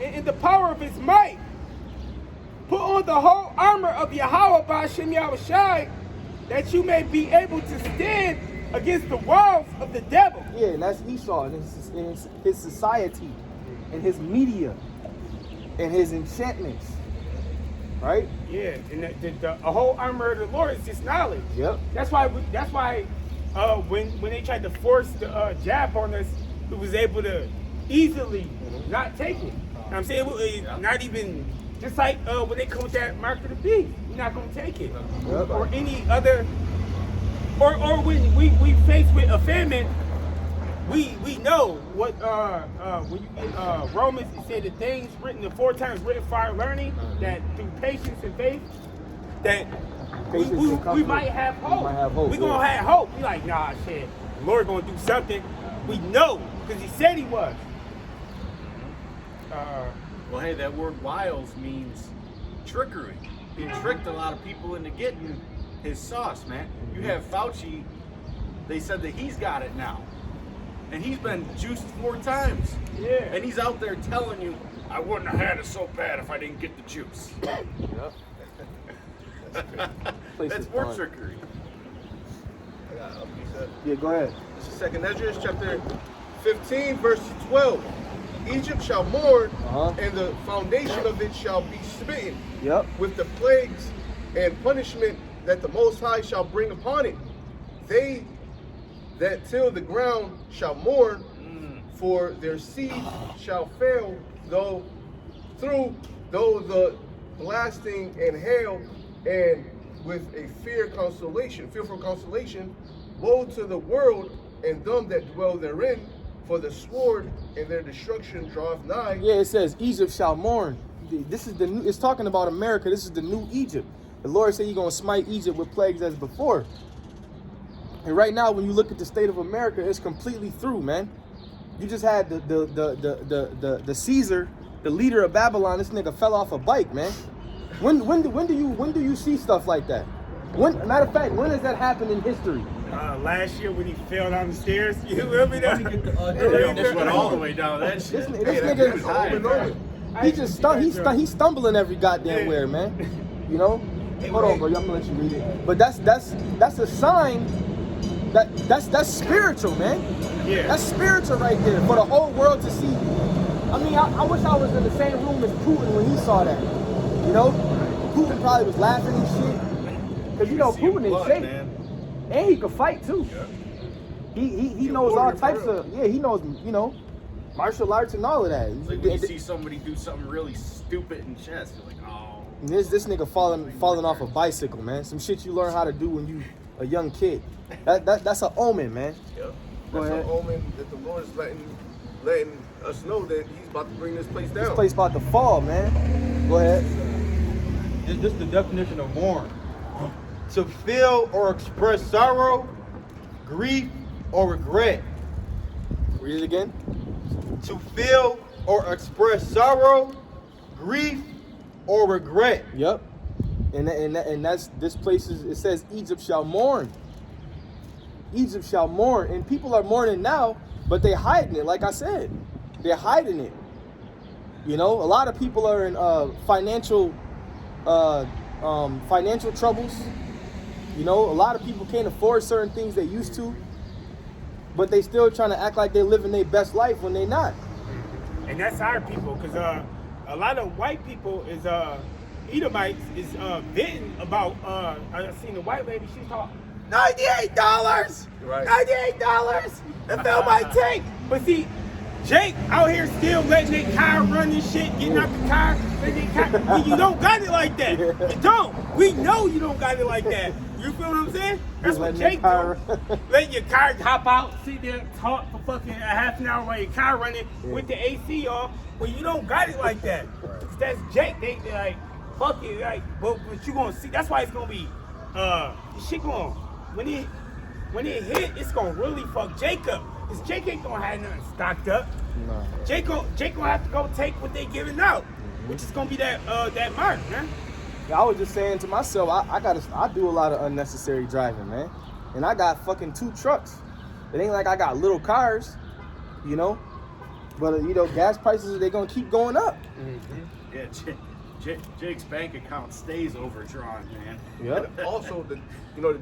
in the power of his might. Put on the whole armor of Yahweh Ba'ashem Yahushai, that you may be able to stand against the walls of the devil. Yeah, and that's Esau and his society and his media and his enchantments. Right? Yeah, and the whole armor of the Lord is just knowledge. Yep. That's why when they tried to force the jab on us, we was able to easily not take it. You know what I'm saying? Not even, just like when they come with that mark of the beast, we're not going to take it. Yep. Or any other, or when we faced with a famine, we know what when you get Romans, it said the things written the 4 times written for our learning, that through patience and faith, that we might have hope. We're gonna have hope. We like, nah, shit, the Lord gonna do something. We know because He said He was. Well, hey, that word wiles means trickery. He tricked a lot of people into getting his sauce, man. You have Fauci, they said that he's got it now. And he's been juiced 4 times. Yeah. And he's out there telling you, I wouldn't have had it so bad if I didn't get the juice. Yep. That's more trickery. Yeah, go ahead. This is 2nd Ezra, chapter 15, verse 12. Egypt shall mourn, and the foundation of it shall be smitten with the plagues and punishment that the Most High shall bring upon it. They that till the ground shall mourn, for their seed shall fail, though the blasting and hail, and with a fearful consolation, woe to the world and them that dwell therein, for the sword and their destruction draweth nigh. Yeah, it says Egypt shall mourn. This is the new, it's talking about America. This is the new Egypt. The Lord said He's gonna smite Egypt with plagues as before. And right now, when you look at the state of America, it's completely through, man. You just had the Caesar, the leader of Babylon. This nigga fell off a bike, man. When do you see stuff like that? Matter of fact, when has that happened in history? Last year when he fell down the stairs, you remember that? This went all the way down that shit. This nigga, he's stumbling every goddamn where, man. You know? Hold on, bro. I'm gonna let you read it. But that's a sign. That's spiritual, man. Yeah. That's spiritual right there for the whole world to see. I mean, I wish I was in the same room as Putin when he saw that. You know, Putin probably was laughing and shit. Because you know Putin is shape, and he could fight too. Yeah. He knows all types of he knows, you know, martial arts and all of that. Like when you see somebody do something really stupid in chess, you're like, oh. And this nigga falling off a bicycle, man. Some shit you learn how to do when you a young kid. That's an omen, man. Yep. That's an omen that the Lord is letting us know that He's about to bring this place down. This place about to fall, man. Go ahead. This is the definition of mourn. To feel or express sorrow, grief, or regret. Read it again. To feel or express sorrow, grief, or regret. Yep. And that's this place is, it says Egypt shall mourn. Egypt shall mourn. And people are mourning now, but they're hiding it, like I said. They're hiding it. You know, a lot of people are in financial troubles. You know, a lot of people can't afford certain things they used to, but they still trying to act like they're living their best life when they're not. And that's our people, because a lot of white people is Edomites is venting about. I seen a white lady. She's talking $98. Right. $98. That fell my tank. But see, Jake out here still letting their car run and shit, getting out the car. When you don't got it like that. You don't. We know you don't got it like that. You feel what I'm saying? That's what Jake do. Let your car hop out, sit there, talk for fucking a half an hour while your car running with the AC on. Well, you don't got it like that. That's Jake. They like, fuck it, like, but you gonna see. That's why it's gonna be, shit going. When it hit, it's gonna really fuck Jacob. Cause Jake ain't gonna have nothing stocked up. No. Jake gonna have to go take what they giving out, which is gonna be that mark, man. I was just saying to myself, I do a lot of unnecessary driving, man. And I got fucking 2 trucks. It ain't like I got little cars, you know? But you know, gas prices, they're gonna keep going up. Yeah, Jake's bank account stays overdrawn, man. Yep. And also, the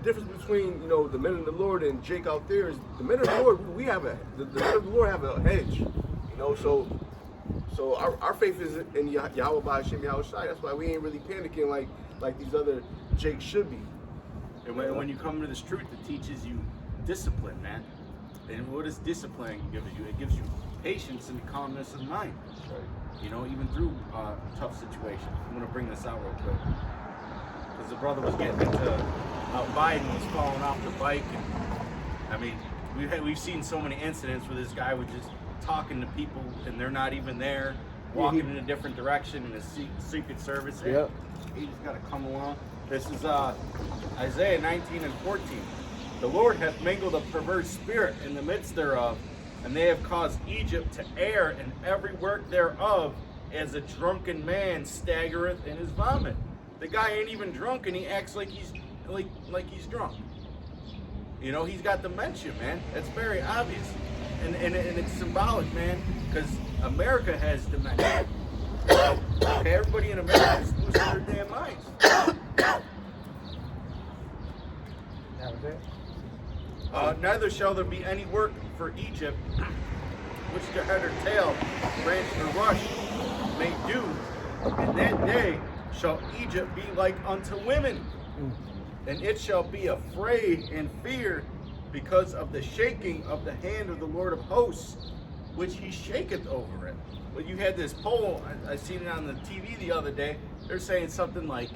difference between the men of the Lord and Jake out there is the men of the Lord. We have the men of the Lord have a hedge. So our faith is in Yahweh by Hashem Yahweh Shai. That's why we ain't really panicking like these other Jakes should be. And when you come to this truth, it teaches you discipline, man. And what does discipline give you? It gives you patience and calmness of mind. Right. You know, even through tough situations. I'm gonna bring this out real quick because the brother was getting into how Biden was falling off the bike, and I mean, we've seen so many incidents where this guy was just talking to people and they're not even there, walking in a different direction in a Secret Service. Yep. He just gotta come along. This is Isaiah 19 and 14. The Lord hath mingled a perverse spirit in the midst thereof, and they have caused Egypt to err in every work thereof, as a drunken man staggereth in his vomit. The guy ain't even drunk, and he acts like he's drunk. You know, he's got dementia, man. That's very obvious, and it's symbolic, man, because America has dementia. Okay, everybody in America is losing their damn minds. That was it. Neither shall there be any work for Egypt, which the head or tail, branch or rush may do. In that day shall Egypt be like unto women, and it shall be afraid and fear because of the shaking of the hand of the Lord of hosts, which he shaketh over it. Well, you had this poll, I seen it on the TV the other day. They're saying something like,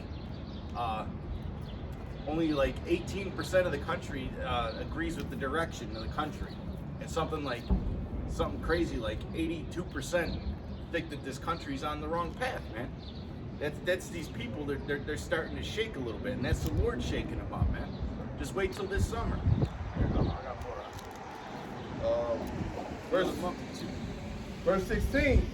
only like 18% of the country agrees with the direction of the country, and something crazy like 82% think that this country's on the wrong path, man. That's these people. They're starting to shake a little bit, and that's the Lord shaking them up, man. Just wait till this summer. Verse 16.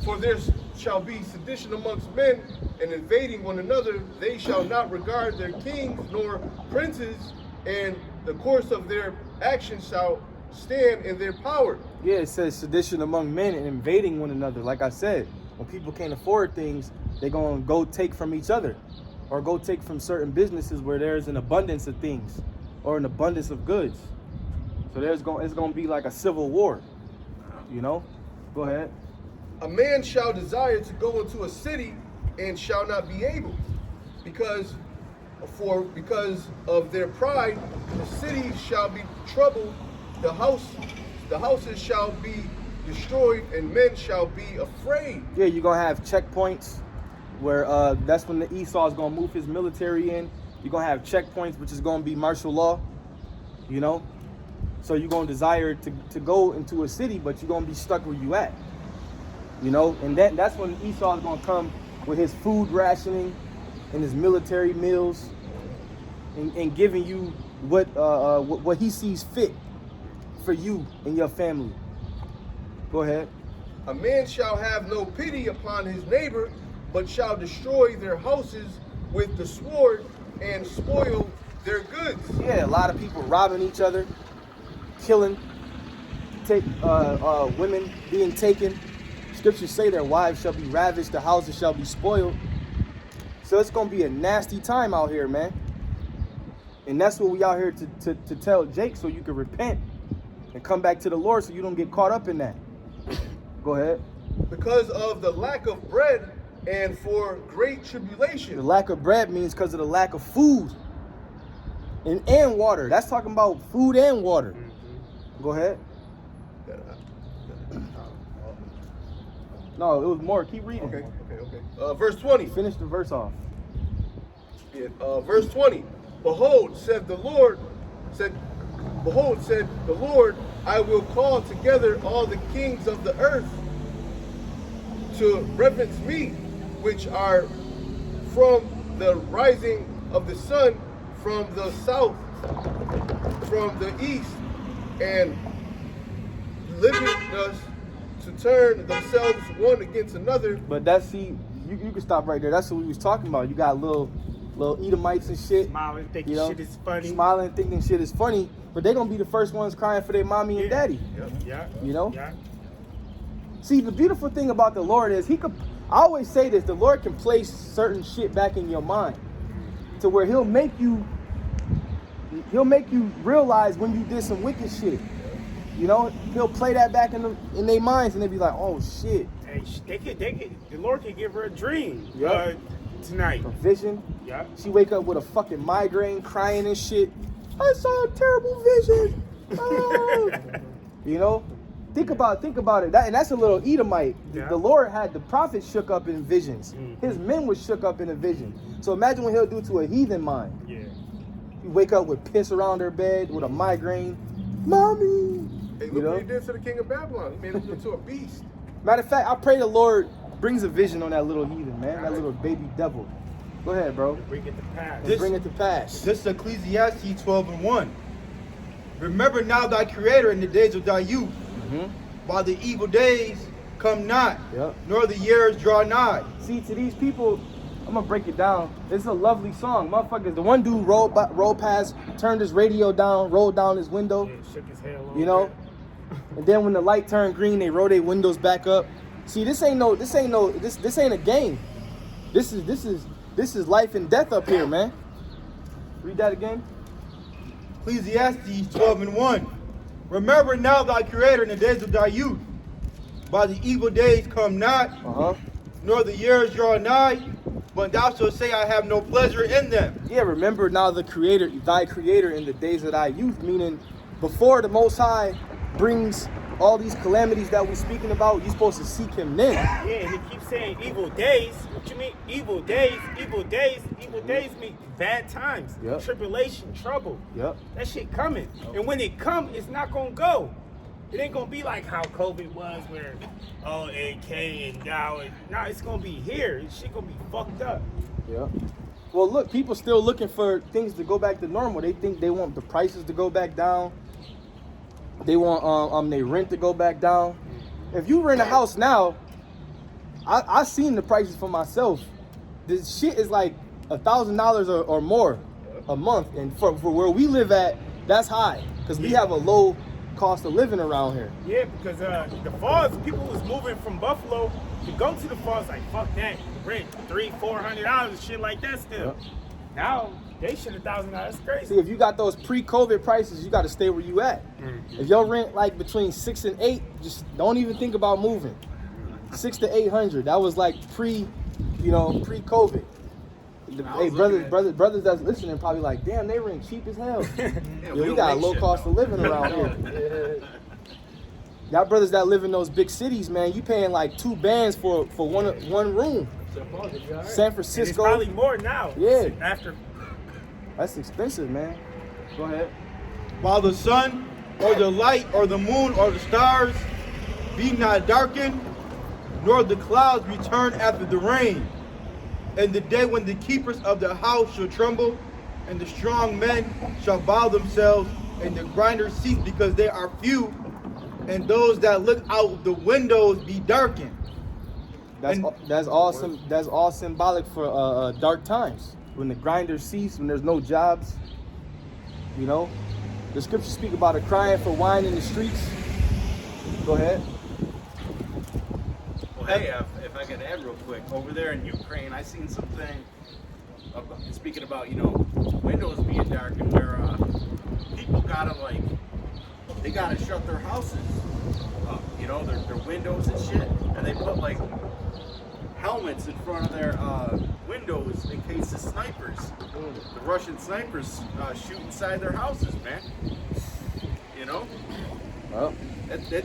For there shall be sedition amongst men, and invading one another. They shall not regard their kings nor princes, and the course of their actions shall stand in their power. Yeah, it says sedition among men and invading one another. Like I said, when people can't afford things, they're going to go take from each other, or go take from certain businesses where there's an abundance of things or an abundance of goods. So it's going to be like a civil war, you know? Go ahead. A man shall desire to go into a city and shall not be able, because of their pride. The city shall be troubled, the houses shall be destroyed, and men shall be afraid. Yeah, you're gonna have checkpoints where that's when the Esau is gonna move his military in. You're gonna have checkpoints, which is gonna be martial law, you know. So you're gonna desire to go into a city, but you're gonna be stuck where you at. You know, and that's when Esau is going to come with his food rationing and his military meals, and giving you what he sees fit for you and your family. Go ahead. A man shall have no pity upon his neighbor, but shall destroy their houses with the sword and spoil their goods. Yeah, a lot of people robbing each other, killing, women being taken. Scriptures say their wives shall be ravished, the houses shall be spoiled. So it's gonna be a nasty time out here, man. And that's what we out here to tell Jake, so you can repent and come back to the Lord, so you don't get caught up in that. Go ahead. Because of the lack of bread and for great tribulation. The lack of bread means because of the lack of food and water. That's talking about food and water. Go ahead. No, it was more. Keep reading. Okay. Verse 20. Finish the verse off. Yeah, verse 20. Behold, said the Lord, I will call together all the kings of the earth to reverence me, which are from the rising of the sun, from the south, from the east, and living us to turn themselves one against another. But you can stop right there. That's what we was talking about. You got little Edomites and shit. Smiling, thinking shit is funny. Smiling, thinking shit is funny. But they're going to be the first ones crying for their mommy and daddy. Yeah. You know? Yeah. See, the beautiful thing about the Lord is I always say this, the Lord can place certain shit back in your mind to where he'll make you realize when you did some wicked shit. You know, he'll play that back in their minds and they be like, oh shit. Hey, the Lord can give her a dream Yep. Tonight. A vision. Yeah. She wake up with a fucking migraine, crying and shit. I saw a terrible vision. Oh. You know? Think about it. That's a little Edomite. Yeah. The Lord had the prophet shook up in visions. His men was shook up in a vision. So imagine what he'll do to a heathen mind. Yeah. You wake up with piss around her bed, with a migraine. Mommy! Hey, You look know? what he did to the king of Babylon. He made him into a beast. Matter of fact, I pray the Lord brings a vision on that little heathen, man. That little baby devil. Go ahead, bro. Bring it to pass. Let's bring it to pass. This is Ecclesiastes 12:1. Remember now thy creator in the days of thy youth, while the evil days come not, Yep. nor the years draw nigh. See, to these people, I'm gonna break it down. It's a lovely song. Motherfuckers, the one dude rolled past, turned his radio down, rolled down his window, Yeah, shook his head a little you know? bit. And then when the light turned green, they roll their windows back up. See, this ain't a game. This is life and death up here, man. Read that again. Ecclesiastes 12:1. Remember now thy creator in the days of thy youth, while the evil days come not, nor the years draw nigh, but thou shalt say, I have no pleasure in them. Yeah, remember now thy creator in the days of thy youth, meaning before the Most High brings all these calamities that we're speaking about, you're supposed to seek him then. Yeah, and he keeps saying evil days. What you mean? Evil days, evil days, evil days mean bad times, Yep. tribulation, trouble. Yep. That shit coming. And when it come, it's not gonna go. It ain't gonna be like how COVID was where, it came and now it's gonna be here. This shit gonna be fucked up. Yeah. Well, look, people still looking for things to go back to normal. They think they want the prices to go back down. They want their rent to go back down. If you rent a house now, I seen the prices for myself. This shit is like $1,000 or more a month, and for where we live at, that's high because we have a low cost of living around here. Yeah, because the falls, people was moving from Buffalo to go to the falls like fuck that, rent $300-400 and shit like that still. Yep. Now they shit $1,000. That's crazy. See, if you got those pre-COVID prices, you got to stay where you at. If your rent like between 6 and 8, just don't even think about moving. 600 to 800. That was like pre-COVID. Hey, brothers that's listening probably like, damn, they rent cheap as hell. We got a low cost of living around here. Y'all brothers that live in those big cities, man, you paying like 2 bands for one room. San And Francisco. it's probably more now. Yeah. After. That's expensive, man. Go ahead. While the sun, or the light, or the moon, or the stars be not darkened, nor the clouds return after the rain. And the day when the keepers of the house shall tremble, and the strong men shall bow themselves, and the grinders cease because they are few, and those that look out the windows be darkened. That's awesome. That's all symbolic for dark times. When the grinders cease, when there's no jobs. You know, the scriptures speak about a crying for wine in the streets. Go ahead. Well, hey, if I could add real quick, over there in Ukraine, I seen something. Speaking about windows being darkened, where people gotta they gotta shut their houses up, their windows and shit, and they put helmets in front of their windows in case the Russian snipers shoot inside their houses, man. Well,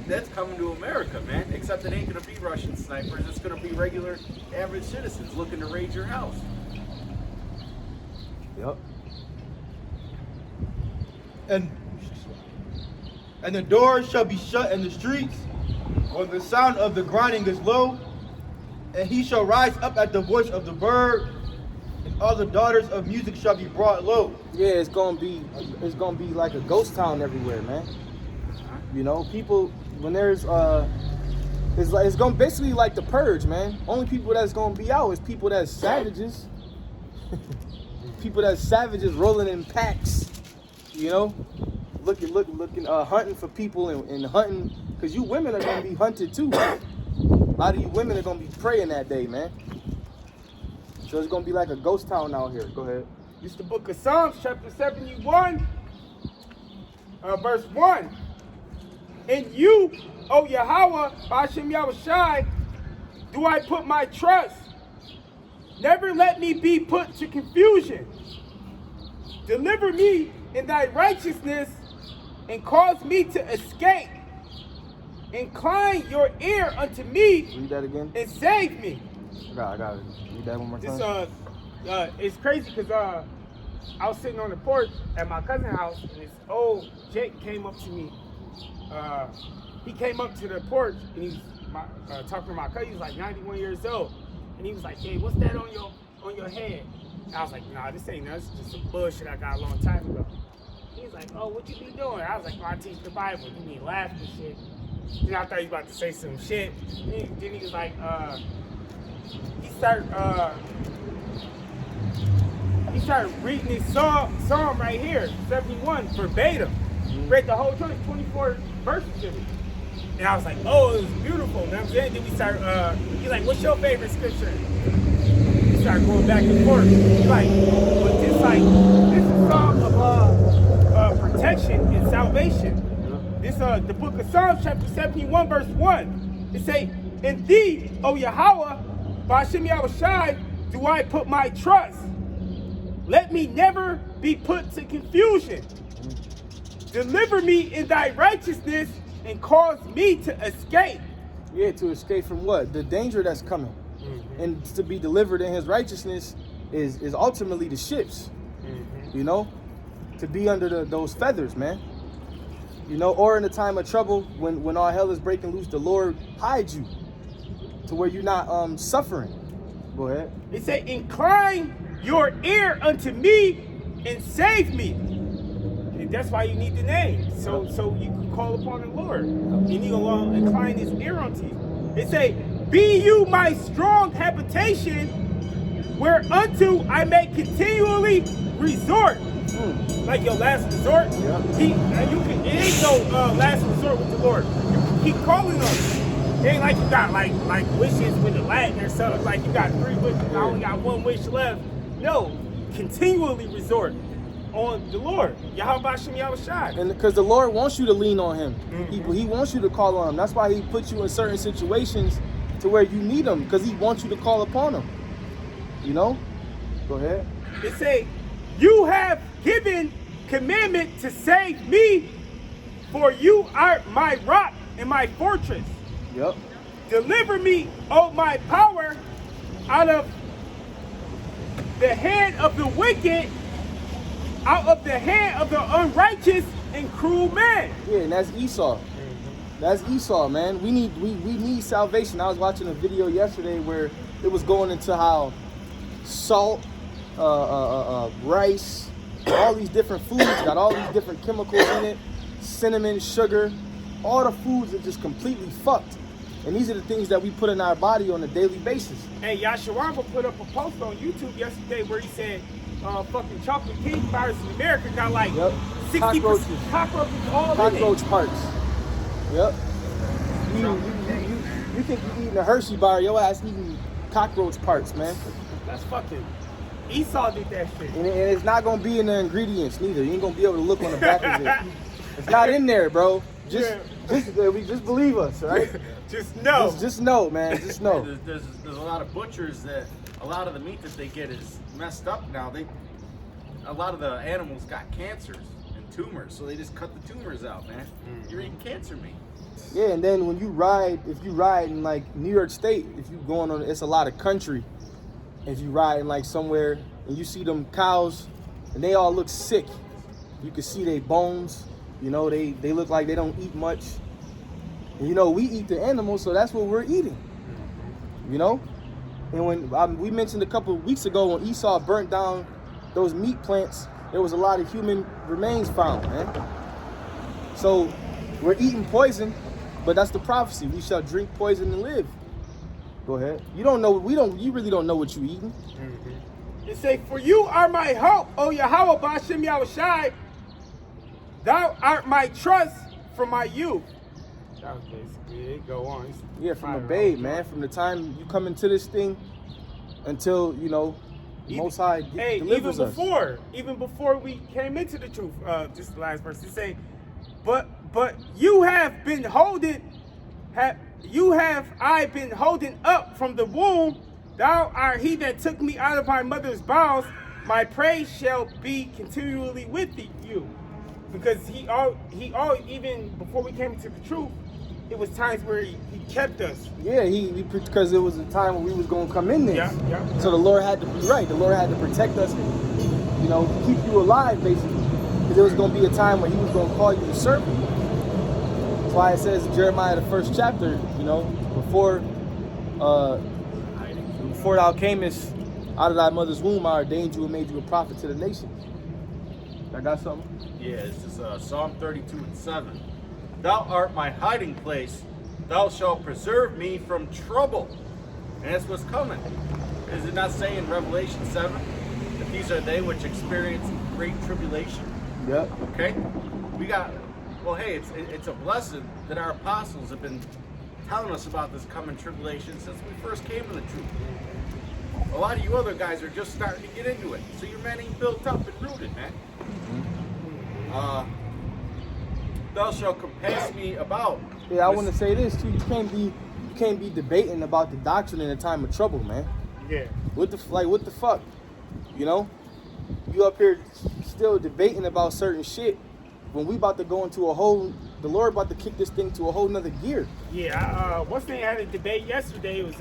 That's coming to America, man. Except it ain't gonna be Russian snipers. It's gonna be regular, average citizens looking to raid your house. yep. And the doors shall be shut in the streets, when the sound of the grinding is low, and he shall rise up at the voice of the bird, and all the daughters of music shall be brought low. Yeah, it's gonna be like a ghost town everywhere, man. People when there's it's gonna basically like the purge, man. Only people that's gonna be out is people that's savages. People that's savages rolling in packs, looking, hunting for people and hunting, because you women are gonna be hunted too. A lot of you women are gonna be praying that day, man. So it's gonna be like a ghost town out here. Go ahead. It's the book of Psalms, chapter 71, verse 1. In you, O Yahweh, Ba'ashem Yahushai, do I put my trust. Never let me be put to confusion. Deliver me in thy righteousness and cause me to escape. Incline your ear unto me. Read that again. And save me. I got it. Read that one more time. This it's crazy because I was sitting on the porch at my cousin's house, and this old Jake came up to me. He came up to the porch and he was talking to my cousin. He was like 91 years old, and he was like, "Hey, what's that on your head?" And I was like, "Nah, this ain't nothing. It's just some bullshit I got a long time ago." He was like, "Oh, what you be doing?" I was like, "Well, I teach the Bible." He be laughing and shit. Then I thought he was about to say some shit. Then he was like, he started reading this psalm right here, 71, verbatim. Read the whole 24 verses to me. And I was like, oh, it was beautiful. You know what I'm saying? Then we started, he's like, what's your favorite scripture? We started going back and forth. He's like, but this is a psalm of protection and salvation. This the book of Psalms, chapter 71, verse 1. It say, in thee, O Yahweh, Ba'ashem Yahushai, do I put my trust. Let me never be put to confusion. Deliver me in thy righteousness and cause me to escape. Yeah, to escape from what? The danger that's coming. Mm-hmm. And to be delivered in his righteousness is ultimately the ships. Mm-hmm. You know? To be under those feathers, man. You know, or in a time of trouble, when all hell is breaking loose, the Lord hides you to where you're not suffering. Go ahead. It say, incline your ear unto me and save me. And that's why you need the name. So you can call upon the Lord. And he will incline his ear unto you. It say, be you my strong habitation, whereunto I may continually resort. Like your last resort. Yeah. It ain't no last resort with the Lord. You can keep calling on him. It ain't like you got like wishes with the Latin or something. Like you got 3 wishes, I only got 1 wish left. No, continually resort on the Lord. Yahweh Ba'ashem Yahushai. And because the Lord wants you to lean on him. Mm-hmm. He wants you to call on him. That's why he puts you in certain situations to where you need him, because he wants you to call upon him. You know? Go ahead. It say, you have given commandment to save me, for you are my rock and my fortress. Yep. Deliver me, O my power, out of the hand of the wicked, out of the hand of the unrighteous and cruel man. Yeah, and that's Esau. That's Esau, man. We need salvation. I was watching a video yesterday where it was going into how salt, rice, all these different foods got all these different chemicals in it, cinnamon, sugar, all the foods are just completely fucked. And these are the things that we put in our body on a daily basis. Hey, Yashawamba put up a post on YouTube yesterday where he said fucking chocolate cake bars in America got like 60% cockroaches all cockroach in it. parts. Yep. You think you're eating a Hershey bar, your ass eating cockroach parts, man. That's fucking Esau did that shit. And it's not gonna be in the ingredients neither. You ain't gonna be able to look on the back of it. It's not in there, bro. Just believe us, right? Just know. Just know, man. Just know. There's a lot of butchers that a lot of the meat that they get is messed up now. A lot of the animals got cancers and tumors, so they just cut the tumors out, man. You're eating cancer meat. Yeah, and then when you ride, if you ride in like New York State, if you going on, it's a lot of country. If you ride in like somewhere and you see them cows and they all look sick, you can see their bones. You know, they look like they don't eat much. And you know, we eat the animals, so that's what we're eating. You know? And when we mentioned a couple of weeks ago when Esau burnt down those meat plants, there was a lot of human remains found, man. So we're eating poison, but that's the prophecy. We shall drink poison and live. Go ahead. You really don't know what you're eating. Mm-hmm. It say, for you are my hope, O Yahweh Ba'ashem Yahushai. Thou art my trust from my youth. That was basically it go on. It's Yeah, from a fire babe, all man. From the time you come into this thing until, you know, Most High delivers us. Even before we came into the truth, just the last verse, it say, but you have been I been holding up from the womb. Thou art he that took me out of my mother's bowels. My praise shall be continually with you. Because he even before we came into the truth, it was times where he kept us. Yeah, because it was a time when we was gonna come in there. Yeah. So the Lord had to be right. The Lord had to protect us and, you know, keep you alive, basically. Because there was gonna be a time when he was gonna call you to serve him. That's why it says in Jeremiah, the 1st chapter, you know, before thou camest out of thy mother's womb, I ordained you and made you a prophet to the nations. I got something? Yeah, it's just Psalm 32:7. Thou art my hiding place. Thou shalt preserve me from trouble. And that's what's coming. Is it not saying in Revelation 7 that these are they which experience great tribulation? Yep. Okay? Hey, it's a blessing that our apostles have been telling us about this coming tribulation since we first came to the truth. A lot of you other guys are just starting to get into it. So your man ain't built up and rooted, man. Thou shalt compass me about. Yeah, I want to say this too. You can't be debating about the doctrine in a time of trouble, man. Yeah. What the fuck? You know? You up here still debating about certain shit when we about to go into the Lord about to kick this thing to a whole nother gear. Yeah, what's the name had a debate yesterday? It was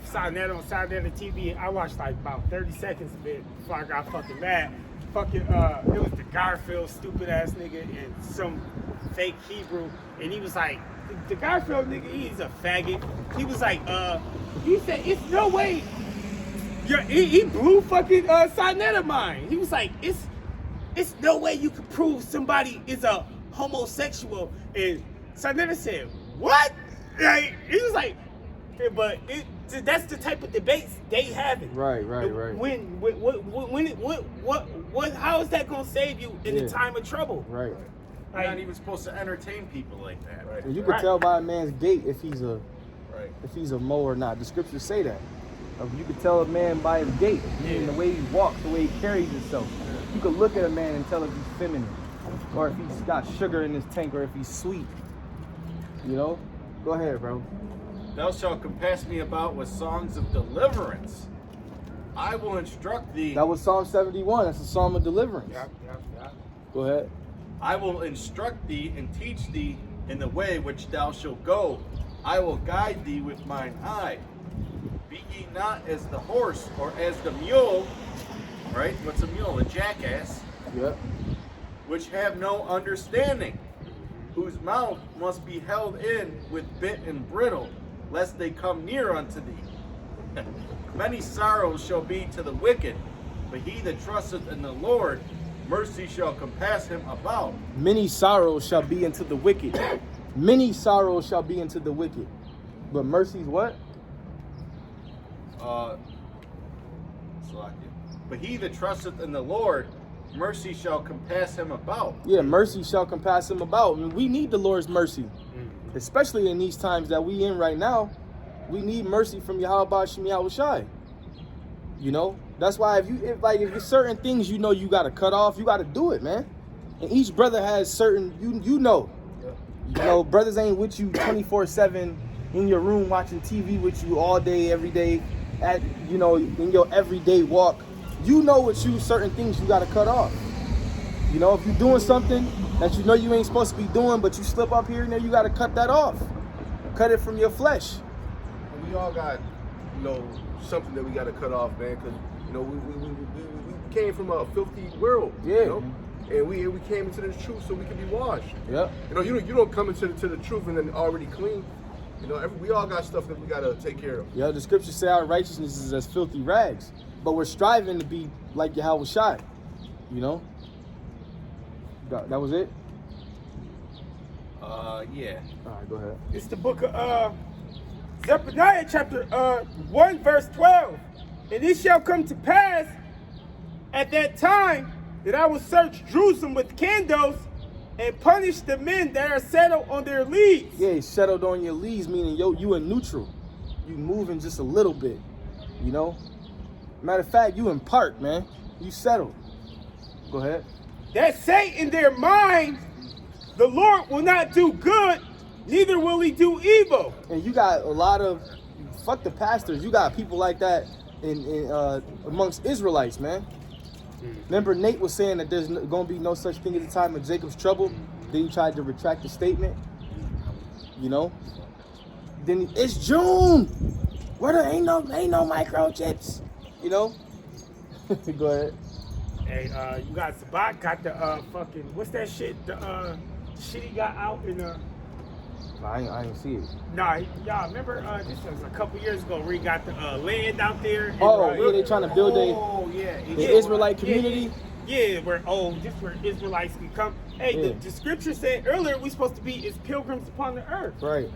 Saturday on Saturday TV. I watched like about 30 seconds of it before I got fucking mad. It was the Garfield stupid ass nigga and some fake Hebrew, and he was like, the Garfield nigga, he's a faggot. He was like, he said, it's no way. He blew fucking Sinetta mind. He was like, it's no way you can prove somebody is a homosexual. And Sinetta said, what? Like, he was like, but that's the type of debates they having. Right. How is that gonna save you in the time of trouble? Right. You're not even supposed to entertain people like that. Right. And you can tell by a man's gait if he's a mo or not. The scriptures say that. You can tell a man by his gait, meaning the way he walks, the way he carries himself. You can look at a man and tell if he's feminine, or if he's got sugar in his tank, or if he's sweet. You know? Go ahead, bro. Thou shalt compass me about with songs of deliverance. I will instruct thee. That was Psalm 71. That's a psalm of deliverance. Yeah. Go ahead. I will instruct thee and teach thee in the way which thou shalt go. I will guide thee with mine eye. Be ye not as the horse or as the mule. Right? What's a mule? A jackass. Yep. Which have no understanding, whose mouth must be held in with bit and bridle, lest they come near unto thee. Many sorrows shall be to the wicked, but he that trusteth in the Lord, mercy shall compass him about. Many sorrows shall be unto the wicked. Many sorrows shall be unto the wicked. But mercy's what? But he that trusteth in the Lord, mercy shall compass him about. Yeah, mercy shall compass him about. I mean, we need the Lord's mercy, especially in these times that we in right now. We need mercy from Yahweh Shem Yahushai. You know, that's why if there's certain things you know you gotta cut off, you gotta do it, man. And each brother has certain you know, brothers ain't with you 24/7 in your room watching TV with you all day, every day, in your everyday walk. You know certain things you gotta cut off. You know, if you're doing something that you know you ain't supposed to be doing, but you slip up here and there, you gotta cut that off. Cut it from your flesh. And we all got, something that we gotta cut off, man, because we came from a filthy world. Yeah. And we came into the truth so we can be washed. Yeah. You don't come into the truth and then already clean. We all got stuff that we gotta take care of. Yeah, the scriptures say our righteousness is as filthy rags, but we're striving to be like Yahweh Shai. That was it? Yeah. All right, go ahead. It's the book of Zephaniah chapter 1 verse 12. And it shall come to pass at that time that I will search Jerusalem with candles and punish the men that are settled on their leads. Yeah, settled on your leads, meaning you in neutral. You moving just a little bit, you know? Matter of fact, you in park, man. You settled. Go ahead. That say in their mind, the Lord will not do good, neither will he do evil. And you got a lot of, fuck the pastors, you got people like that in amongst Israelites, man. Remember Nate was saying that there's going to be no such thing as a time of Jacob's trouble. Then he tried to retract the statement. You know? Then it's June. Where there ain't no microchips. You know? Go ahead. Hey, you got Sabat got the fucking, what's that shit? The shit he got out in I ain't see it. Nah, y'all remember this was a couple years ago where he got the land out there. Yeah, they trying to build the Israelite community. Yeah, where just where Israelites can come. Hey, the scripture said earlier we supposed to be as pilgrims upon the earth. Right.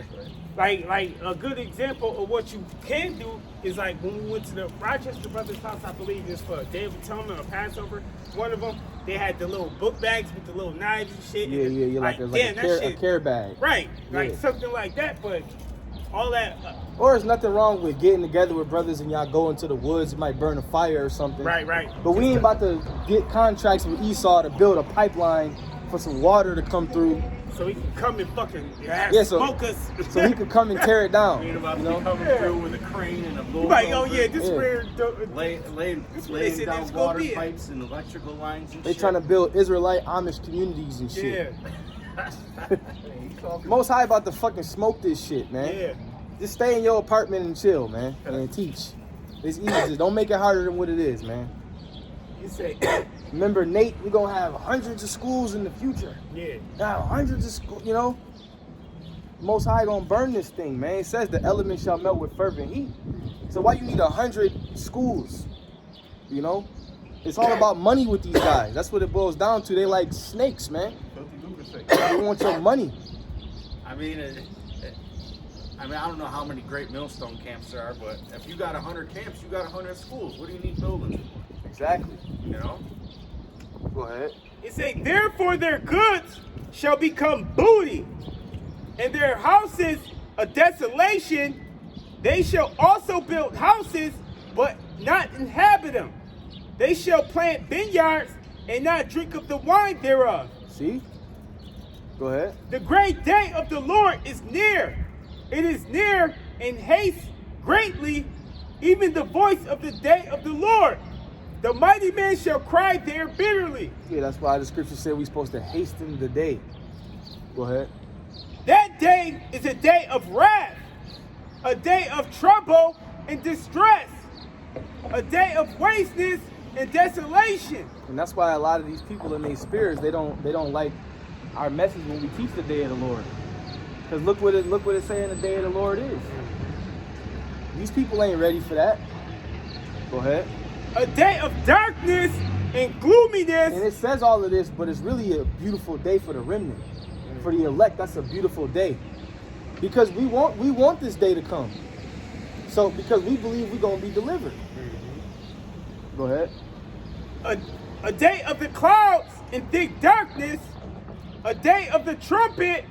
Like a good example of what you can do is like when we went to the Rochester Brothers house, I believe this for Day of Atonement or Passover. One of them, they had the little book bags with the little knives and shit. Yeah, like a care bag. Right, like something like that, but all that. Or there's nothing wrong with getting together with brothers and y'all go into the woods, you might burn a fire or something. Right. But we ain't about to get contracts with Esau to build a pipeline for some water to come through. So he can come and fucking smoke us. So he could come and tear it down. We ain't about to be coming through with a crane and a bulldozer. Like, oh yeah, this is where laying down water pipes and electrical lines and they shit. trying to build Israelite Amish communities and shit. Yeah. Most High about to fucking smoke this shit, man. Yeah. Just stay in your apartment and chill, man, and teach. It's easy. Just don't make it harder than what it is, man. You say, remember, Nate, we're going to have hundreds of schools in the future. Yeah. Now, hundreds of schools, you know. Most High going to burn this thing, man. It says the elements shall melt with fervent heat. So why you need 100 schools? You know? It's all about money with these guys. That's what it boils down to. They like snakes, man. They want your money. I mean, I don't know how many Great Millstone camps there are, but if you got 100 camps, you got 100 schools. What do you need buildings for? Exactly. You know? Go ahead. It say, therefore their goods shall become booty, and their houses a desolation. They shall also build houses, but not inhabit them. They shall plant vineyards and not drink of the wine thereof. See? Go ahead. The great day of the Lord is near. It is near and haste greatly, even the voice of the day of the Lord. The mighty man shall cry there bitterly. Yeah, that's why the scripture said we're supposed to hasten the day. Go ahead. That day is a day of wrath, a day of trouble and distress, a day of wasteness and desolation. And that's why a lot of these people in their spirits, they don't like our message when we teach the day of the Lord. Because look what it's saying the day of the Lord is. These people ain't ready for that. Go ahead. A day of darkness and gloominess. And it says all of this, but it's really a beautiful day for the remnant. For the elect, that's a beautiful day. Because we want this day to come. So because we believe we're gonna be delivered. Go ahead. A day of the clouds and thick darkness, a day of the trumpet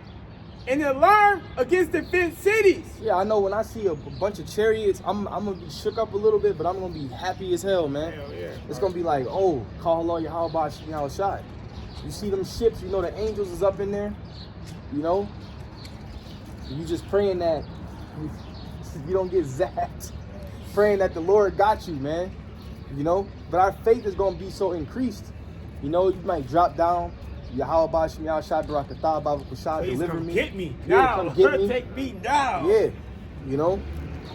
and alarm against the fenced cities. Yeah, I know when I see a bunch of chariots, I'm gonna be shook up a little bit, but I'm gonna be happy as hell, man. Hell yeah. It's gonna be like, oh, call Allah Yahweh Shai. You see them ships, you know the angels is up in there, you know? You just praying that you don't get zapped. Praying that the Lord got you, man. You know? But our faith is gonna be so increased. You know, you might drop down. Yahweh Shem Shai Barakatah Baba Kushah, deliver me. Get me Yeah, now. come get me. Take me now. Yeah, you know,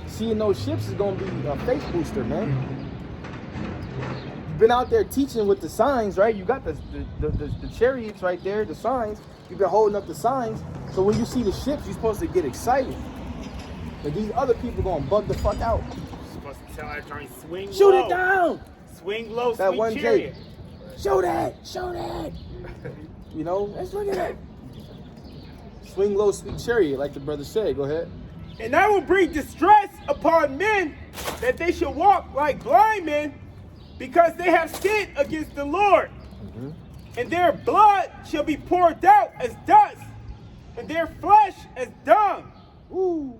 seeing those ships is gonna be a faith booster, man. You've been out there teaching with the signs, right? You got the chariots right there, the signs. You've been holding up the signs. So when you see the ships, you're supposed to get excited. But these other people gonna bug the fuck out. Supposed to tell that joint swing Shoot low. it down. Swing low, That sweet one chariot. Jake. Show that. You know, let's look at that. Swing low, sweet chariot, like the brother said. Go ahead. And I will bring distress upon men, that they shall walk like blind men, because they have sinned against the Lord. and their blood shall be poured out as dust, and their flesh as dung. Ooh.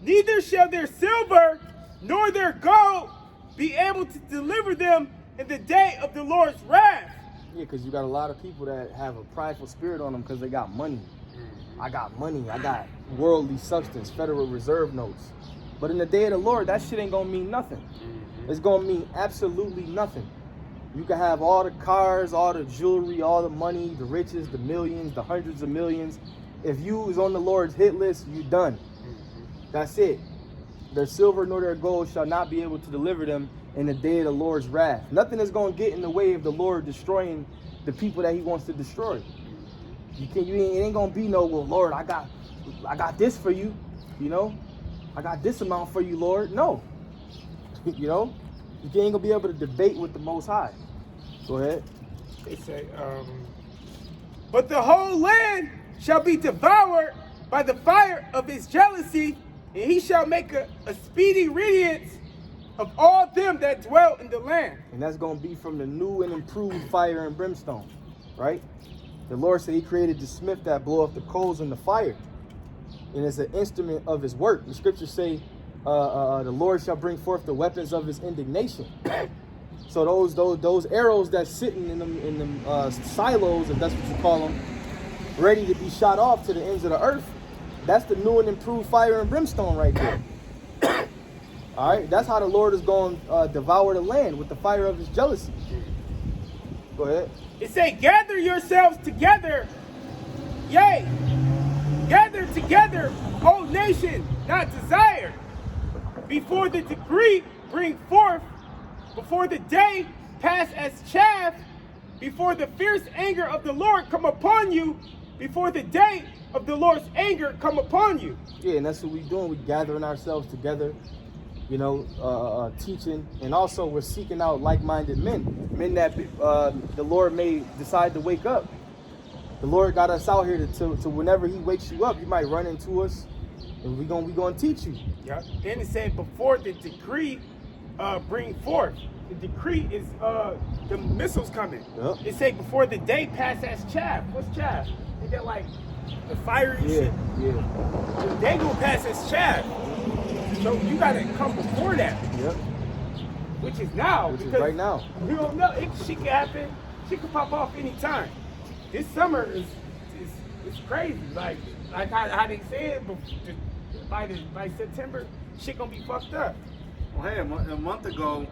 Neither shall their silver nor their gold be able to deliver them in the day of the Lord's wrath. Yeah, because you got a lot of people that have a prideful spirit on them because they got money. I got money. I got worldly substance, Federal Reserve notes. But in the day of the Lord, that shit ain't going to mean nothing. It's going to mean absolutely nothing. You can have all the cars, all the jewelry, all the money, the riches, the millions, the hundreds of millions. If you was on the Lord's hit list, you done. That's it. Their silver nor their gold shall not be able to deliver them in the day of the Lord's wrath. Nothing is going to get in the way of the Lord destroying the people that he wants to destroy. It ain't going to be no, well, Lord, I got this for you, you know? I got this amount for you, Lord. No. You know? You ain't going to be able to debate with the Most High. Go ahead. They say, but the whole land shall be devoured by the fire of his jealousy, and he shall make a speedy riddance of all them that dwell in the land. And that's going to be from the new and improved fire and brimstone, right? The Lord said he created the smith that blow up the coals in the fire. And it's an instrument of his work. The scriptures say the Lord shall bring forth the weapons of his indignation. So those arrows that's sitting in them silos, if that's what you call them, ready to be shot off to the ends of the earth, that's the new and improved fire and brimstone right there. All right, that's how the Lord is going to devour the land, with the fire of his jealousy. Go ahead. It say, gather yourselves together, yea, gather together, O nation not desired, before the decree bring forth, before the day pass as chaff, before the fierce anger of the Lord come upon you, before the day of the Lord's anger come upon you. Yeah, and that's what we're doing. We're gathering ourselves together, you know, teaching, and also we're seeking out like-minded men that the Lord may decide to wake up. The Lord got us out here to whenever he wakes you up, you might run into us, and we gonna teach you. Yeah. Then it said, before the decree bring forth. The decree is the missiles coming. Yep. It say before the day pass as chaff. What's chaff? Is that like the fiery shit? Yeah. The day gonna pass as chaff. So you gotta come before that. Yep. Which is now. Which is right now. You don't know. Shit can happen. Shit can pop off anytime. This summer is crazy. Like how they said by September, shit gonna be fucked up. Well, hey, a month ago,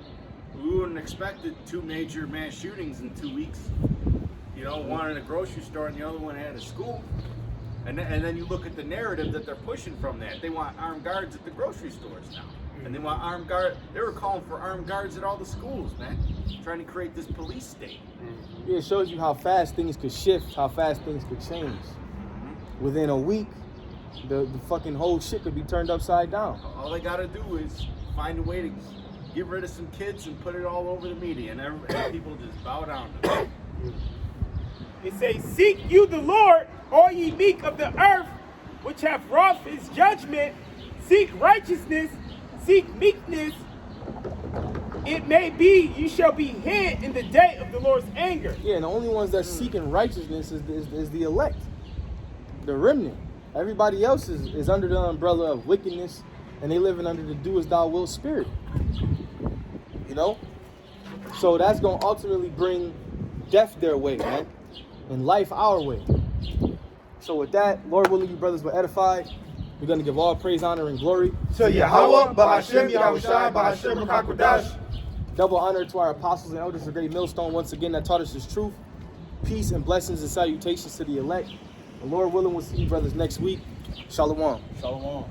we wouldn't expected 2 major mass shootings in 2 weeks. You know, one in a grocery store and the other one at a school. And then you look at the narrative that they're pushing from that. They want armed guards at the grocery stores now. And they want armed guards. They were calling for armed guards at all the schools, man. Trying to create this police state. Yeah, it shows you how fast things could shift, how fast things could change. Within a week, the fucking whole shit could be turned upside down. All they gotta do is find a way to get rid of some kids and put it all over the media, and people just bow down to it. It says, seek you the Lord, all ye meek of the earth, which have wrought his judgment. Seek righteousness, seek meekness. It may be you shall be hid in the day of the Lord's anger. Yeah, and the only ones that seeking righteousness is the elect, the remnant. Everybody else is under the umbrella of wickedness, and they living under the do as thou wilt spirit. You know? So that's going to ultimately bring death their way, man, and life our way. So with that, Lord willing, you brothers were edified. We're going to give all praise, honor, and glory to Yahweh, Bahashem, Yahushua, Bahashem, Ruach. Double honor to our apostles and elders of Great Millstone once again that taught us this truth. Peace and blessings and salutations to the elect. And Lord willing, we'll see you brothers next week. Shalom. Shalom.